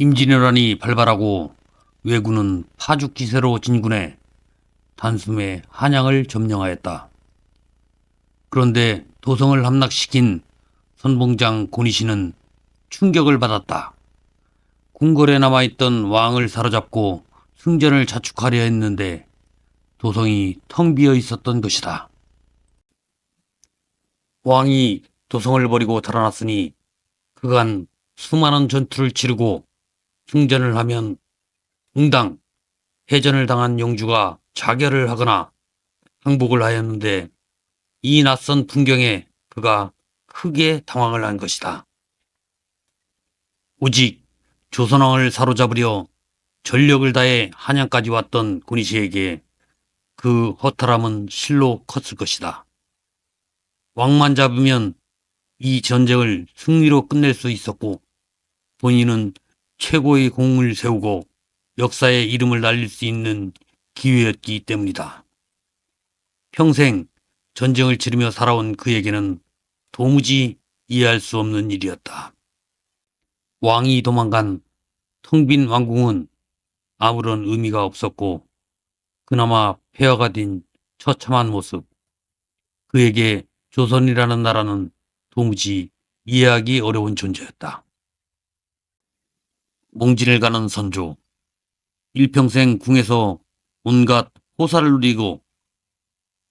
임진왜란이 발발하고 왜군은 파죽지세로 진군해 단숨에 한양을 점령하였다. 그런데 도성을 함락시킨 선봉장 고니시는 충격을 받았다. 궁궐에 남아있던 왕을 사로잡고 승전을 자축하려 했는데 도성이 텅 비어 있었던 것이다. 왕이 도성을 버리고 달아났으니 그간 수많은 전투를 치르고 승전을 하면 응당 해전을 당한 영주가 자결을 하거나 항복을 하였는데 이 낯선 풍경에 그가 크게 당황을 한 것이다. 오직 조선왕을 사로잡으려 전력을 다해 한양까지 왔던 고니시에게 그 허탈함은 실로 컸을 것이다. 왕만 잡으면 이 전쟁을 승리로 끝낼 수 있었고 본인은 최고의 공을 세우고 역사의 이름을 날릴 수 있는 기회였기 때문이다. 평생 전쟁을 치르며 살아온 그에게는 도무지 이해할 수 없는 일이었다. 왕이 도망간 텅 빈 왕궁은 아무런 의미가 없었고 그나마 폐허가 된 처참한 모습. 그에게 조선이라는 나라는 도무지 이해하기 어려운 존재였다. 몽진을 가는 선조. 일평생 궁에서 온갖 호사를 누리고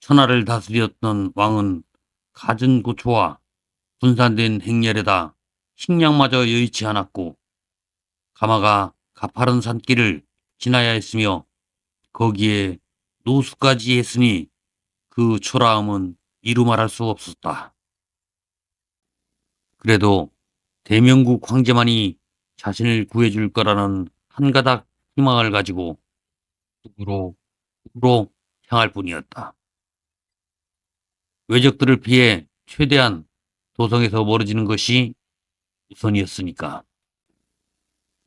천하를 다스렸던 왕은 갖은 고초와 분산된 행렬에다 식량마저 여의치 않았고 가마가 가파른 산길을 지나야 했으며 거기에 노수까지 했으니 그 초라함은 이루 말할 수 없었다. 그래도 대명국 황제만이 자신을 구해줄 거라는 한 가닥 희망을 가지고 북으로 향할 뿐이었다. 외적들을 피해 최대한 도성에서 멀어지는 것이 우선이었으니까.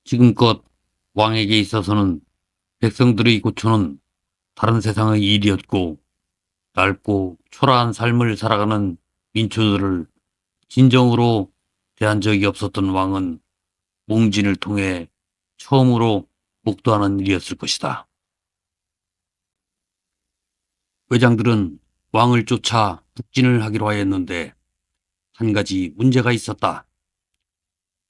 지금껏 왕에게 있어서는 백성들의 고초는 다른 세상의 일이었고 낡고 초라한 삶을 살아가는 민초들을 진정으로 대한 적이 없었던 왕은 몽진을 통해 처음으로 목도하는 일이었을 것이다. 외장들은 왕을 쫓아 북진을 하기로 하였는데 한 가지 문제가 있었다.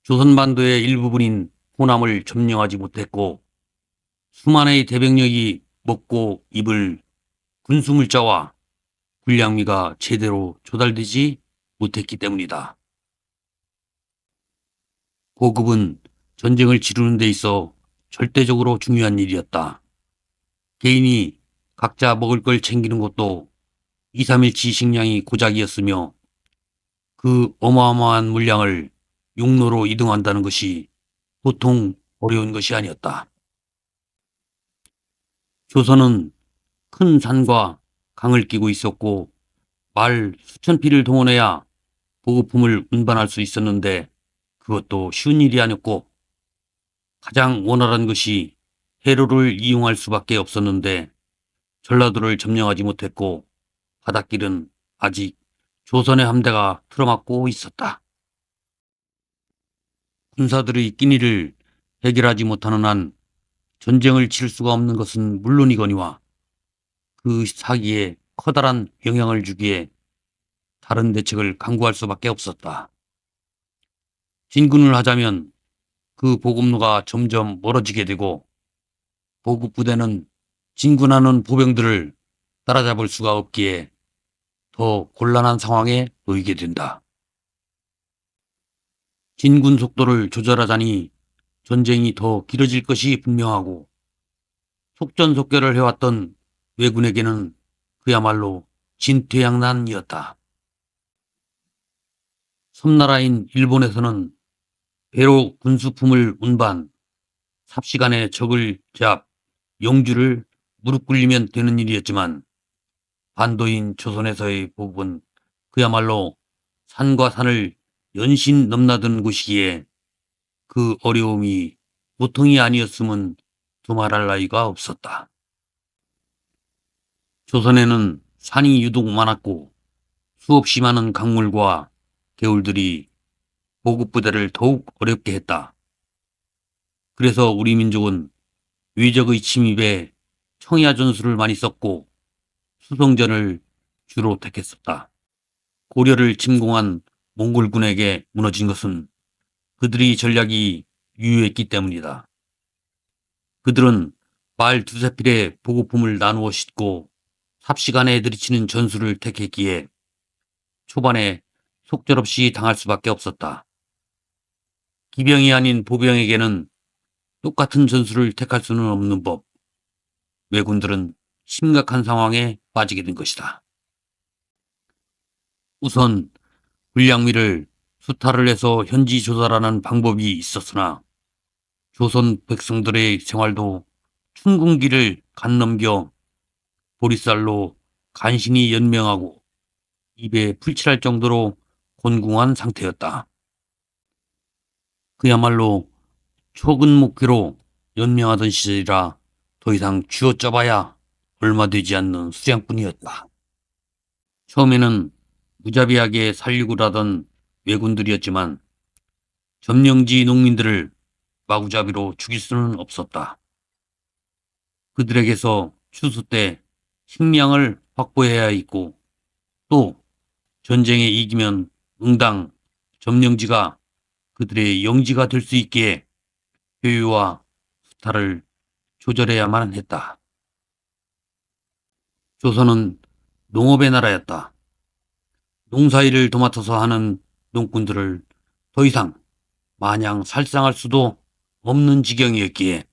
조선반도의 일부분인 호남을 점령하지 못했고 수만의 대병력이 먹고 입을 군수물자와 군량미가 제대로 조달되지 못했기 때문이다. 보급은 전쟁을 치르는 데 있어 절대적으로 중요한 일이었다. 개인이 각자 먹을 걸 챙기는 것도 2, 3일치 식량이 고작이었으며 그 어마어마한 물량을 육로로 이동한다는 것이 보통 어려운 것이 아니었다. 조선은 큰 산과 강을 끼고 있었고 말 수천 피를 동원해야 보급품을 운반할 수 있었는데 그것도 쉬운 일이 아니었고 가장 원활한 것이 해로를 이용할 수밖에 없었는데 전라도를 점령하지 못했고 바닷길은 아직 조선의 함대가 틀어막고 있었다. 군사들의 끼니를 해결하지 못하는 한 전쟁을 칠 수가 없는 것은 물론이거니와 그 사기에 커다란 영향을 주기에 다른 대책을 강구할 수밖에 없었다. 진군을 하자면 그 보급로가 점점 멀어지게 되고 보급부대는 진군하는 보병들을 따라잡을 수가 없기에 더 곤란한 상황에 놓이게 된다. 진군 속도를 조절하자니 전쟁이 더 길어질 것이 분명하고 속전속결을 해왔던 왜군에게는 그야말로 진퇴양난이었다. 섬나라인 일본에서는 배로 군수품을 운반, 삽시간에 적을 제압, 영주를 무릎 꿇리면 되는 일이었지만 반도인 조선에서의 보급은 그야말로 산과 산을 연신 넘나드는 곳이기에 그 어려움이 보통이 아니었음은 두말할 나위가 없었다. 조선에는 산이 유독 많았고 수없이 많은 강물과 개울들이 보급부대를 더욱 어렵게 했다. 그래서 우리 민족은 외적의 침입에 청야 전술을 많이 썼고 수송전을 주로 택했었다. 고려를 침공한 몽골군에게 무너진 것은 그들의 전략이 유효했기 때문이다. 그들은 말 두세 필에 보급품을 나누어 싣고 삽시간에 들이치는 전술을 택했기에 초반에 속절없이 당할 수밖에 없었다. 기병이 아닌 보병에게는 똑같은 전술을 택할 수는 없는 법. 왜군들은 심각한 상황에 빠지게 된 것이다. 우선 군량미를 수탈을 해서 현지 조달하는 방법이 있었으나 조선 백성들의 생활도 춘궁기를 간 넘겨 보리쌀로 간신히 연명하고 입에 풀칠할 정도로 곤궁한 상태였다. 그야말로 초근목표로 연명하던 시절이라 더 이상 쥐어짜봐야 얼마 되지 않는 수량뿐이었다. 처음에는 무자비하게 살려고 하던 왜군들이었지만 점령지 농민들을 마구잡이로 죽일 수는 없었다. 그들에게서 추수 때 식량을 확보해야 했고 또 전쟁에 이기면 응당 점령지가 그들의 영지가 될 수 있게 효유와 수탈을 조절해야만 했다. 조선은 농업의 나라였다. 농사일을 도맡아서 하는 농꾼들을 더 이상 마냥 살상할 수도 없는 지경이었기에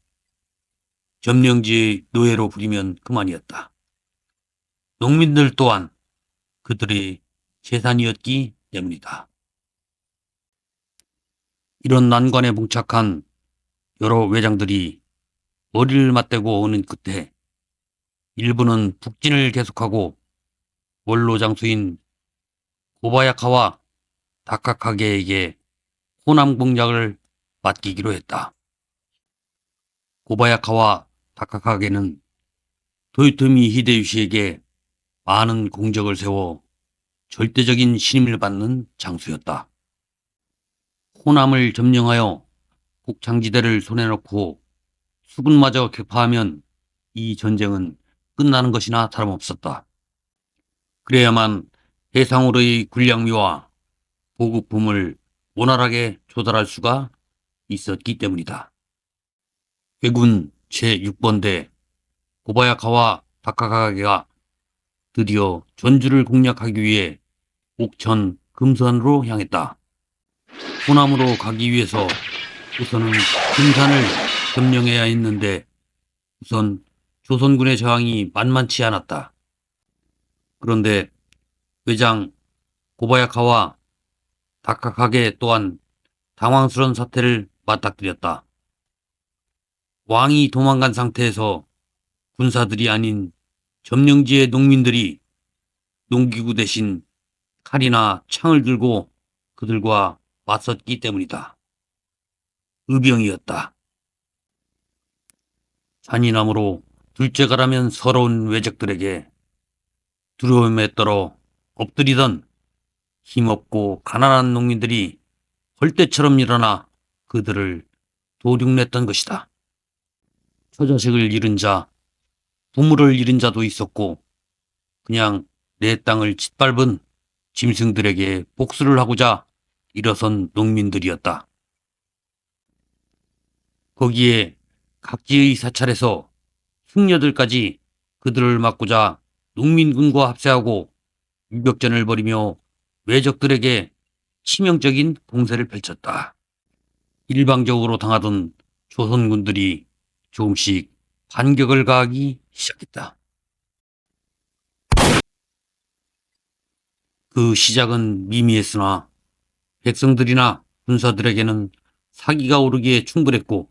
점령지의 노예로 부리면 그만이었다. 농민들 또한 그들의 재산이었기 때문이다. 이런 난관에 봉착한 여러 외장들이 머리를 맞대고 오는 끝에 일부는 북진을 계속하고 원로 장수인 고바야카와 다카카게에게 호남 공략을 맡기기로 했다. 고바야카와 다카카게는 도요토미 히데요시에게 많은 공적을 세워 절대적인 신임을 받는 장수였다. 호남을 점령하여 곡창지대를 손에 넣고 수군마저 격파하면 이 전쟁은 끝나는 것이나 다름없었다. 그래야만 해상으로의 군량미와 보급품을 원활하게 조달할 수가 있었기 때문이다. 왜군 제6번대 고바야카와 다카카게가 드디어 전주를 공략하기 위해 옥천 금산으로 향했다. 호남으로 가기 위해서 우선은 금산을 점령해야 했는데 우선 조선군의 저항이 만만치 않았다. 그런데 외장 고바야카와 다카카게 또한 당황스러운 사태를 맞닥뜨렸다. 왕이 도망간 상태에서 군사들이 아닌 점령지의 농민들이 농기구 대신 칼이나 창을 들고 그들과 맞섰기 때문이다. 의병이었다. 잔인함으로 둘째가라면 서러운 외적들에게 두려움에 떨어 엎드리던 힘없고 가난한 농민들이 벌떼처럼 일어나 그들을 도륙냈던 것이다. 처자식을 잃은 자, 부모를 잃은 자도 있었고 그냥 내 땅을 짓밟은 짐승들에게 복수를 하고자 일어선 농민들이었다. 거기에 각지의 사찰에서 승려들까지 그들을 막고자 농민군과 합세하고 유격전을 벌이며 외적들에게 치명적인 공세를 펼쳤다. 일방적으로 당하던 조선군들이 조금씩 반격을 가하기 시작했다. 그 시작은 미미했으나 백성들이나 군사들에게는 사기가 오르기에 충분했고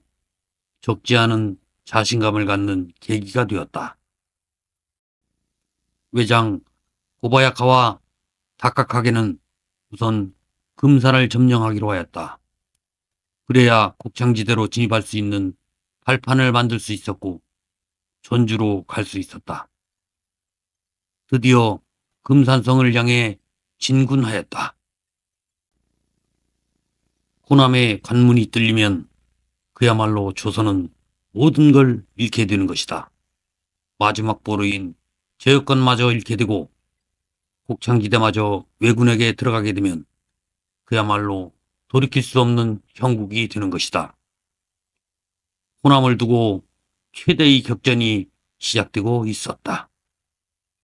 적지 않은 자신감을 갖는 계기가 되었다. 외장 고바야카와 다카카게는 우선 금산을 점령하기로 하였다. 그래야 곡창지대로 진입할 수 있는 발판을 만들 수 있었고 전주로 갈 수 있었다. 드디어 금산성을 향해 진군하였다. 호남의 관문이 뚫리면 그야말로 조선은 모든 걸 잃게 되는 것이다. 마지막 보루인 제여권마저 잃게 되고 곡창지대마저 왜군에게 들어가게 되면 그야말로 돌이킬 수 없는 형국이 되는 것이다. 호남을 두고 최대의 격전이 시작되고 있었다.